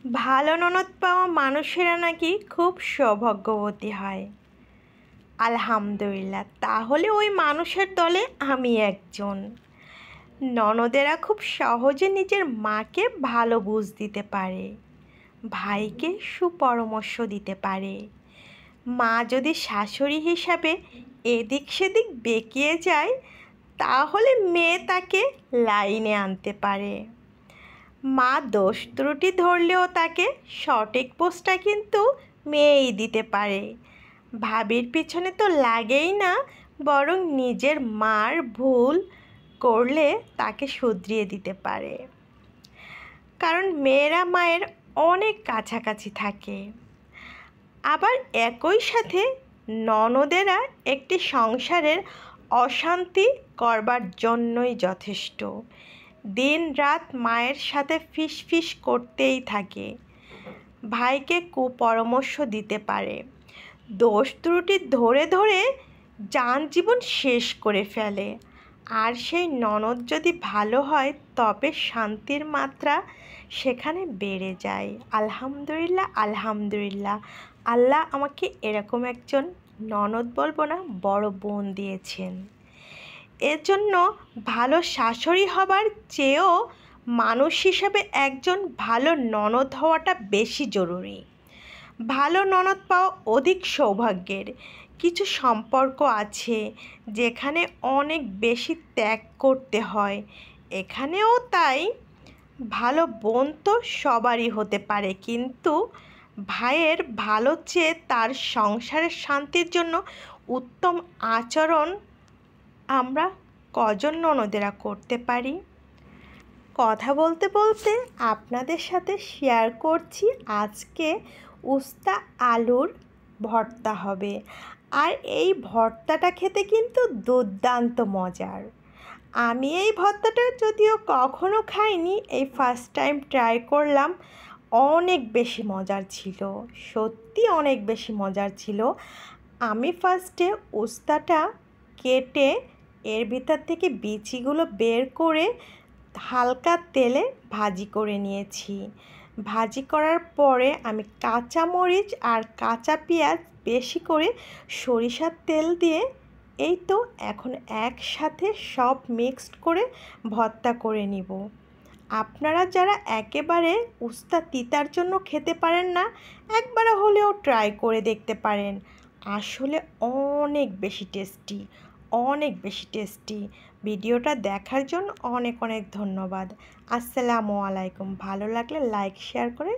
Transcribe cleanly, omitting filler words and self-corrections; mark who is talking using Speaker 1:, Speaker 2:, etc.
Speaker 1: ভালো ননদ পাওয়া মানুষেরা নাকি খুব সৌভাগ্যবতী হয়। আলহামদুলিল্লাহ, তাহলে ওই মানুষের দলে আমি একজন। ননদেরা খুব সহজে নিজের মাকে ভালো বুঝ দিতে পারে, ভাইকে সুপরামর্শ দিতে পারে। মা যদি শাশুড়ি হিসাবে এদিক সেদিক বেঁকিয়ে যায়, তাহলে মেয়ে তাকে লাইনে আনতে পারে। মা দোষ ত্রুটি ধরলেও তাকে সঠিক পোস্টটা কিন্তু মেয়েই দিতে পারে। ভাবির পিছনে তো লাগেই না, বরং নিজের মার ভুল করলে তাকে শুধরিয়ে দিতে পারে। কারণ মেয়েরা মায়ের অনেক কাছাকাছি থাকে। আবার একই সাথে ননদেরা একটি সংসারের অশান্তি করবার জন্যই যথেষ্ট। দিন রাত মায়ের সাথে ফিসফিস করতেই থাকে, ভাইকে কুপরামর্শ দিতে পারে, দোষ ত্রুটি ধরে ধরে জীবন শেষ করে ফেলে। আর সেই ননদ যদি ভালো হয়, তবে শান্তির মাত্রা সেখানে বেড়ে যায়। আলহামদুলিল্লাহ, আলহামদুলিল্লাহ, আল্লাহ আমাকে এরকম একজন ননদ বলবো না, বড় বোন দিয়েছেন। এর জন্য ভালো শাশুড়ি হবার চেয়েও মানুষ হিসেবে একজন ভালো ননদ হওয়াটা বেশি জরুরি। ভালো ননদ পাওয়া অধিক সৌভাগ্যের। কিছু সম্পর্ক আছে যেখানে অনেক বেশি ত্যাগ করতে হয়, এখানেও তাই। ভালো বোন তো সবারই হতে পারে, কিন্তু ভাইয়ের ভালো চেয়ে তার সংসারের শান্তির জন্য উত্তম আচরণ আমরা কজন ননদেরা করতে পারি? কথা বলতে বলতে আপনাদের সাথে শেয়ার করছি, আজকে উস্তা আলুর ভর্তা হবে। আর এই ভর্তাটা খেতে কিন্তু দুর্দান্ত মজার। আমি এই ভর্তাটা যদিও কখনো খাইনি, এই ফার্স্ট টাইম ট্রাই করলাম। অনেক বেশি মজার ছিল, সত্যি অনেক বেশি মজার ছিল। আমি ফার্স্টে উস্তাটা কেটে এর ভিতর থেকে বিচিগুলো বের করে হালকা তেলে ভাজি করে নিয়েছি। ভাজি করার পরে আমি কাঁচা মরিচ আর কাঁচা পেঁয়াজ বেশি করে সরিষার তেল দিয়ে এই তো এখন একসাথে সব মিক্সড করে ভর্তা করে নিব। আপনারা যারা একেবারে উস্তা তিতার জন্য খেতে পারেন না, একবার হলেও ট্রাই করে দেখতে পারেন। আসলে অনেক বেশি টেস্টি, অনেক বেশি টেস্টি। ভিডিওটা দেখার জন্য অনেক অনেক ধন্যবাদ। আসসালামু আলাইকুম। ভালো লাগলে লাইক শেয়ার করে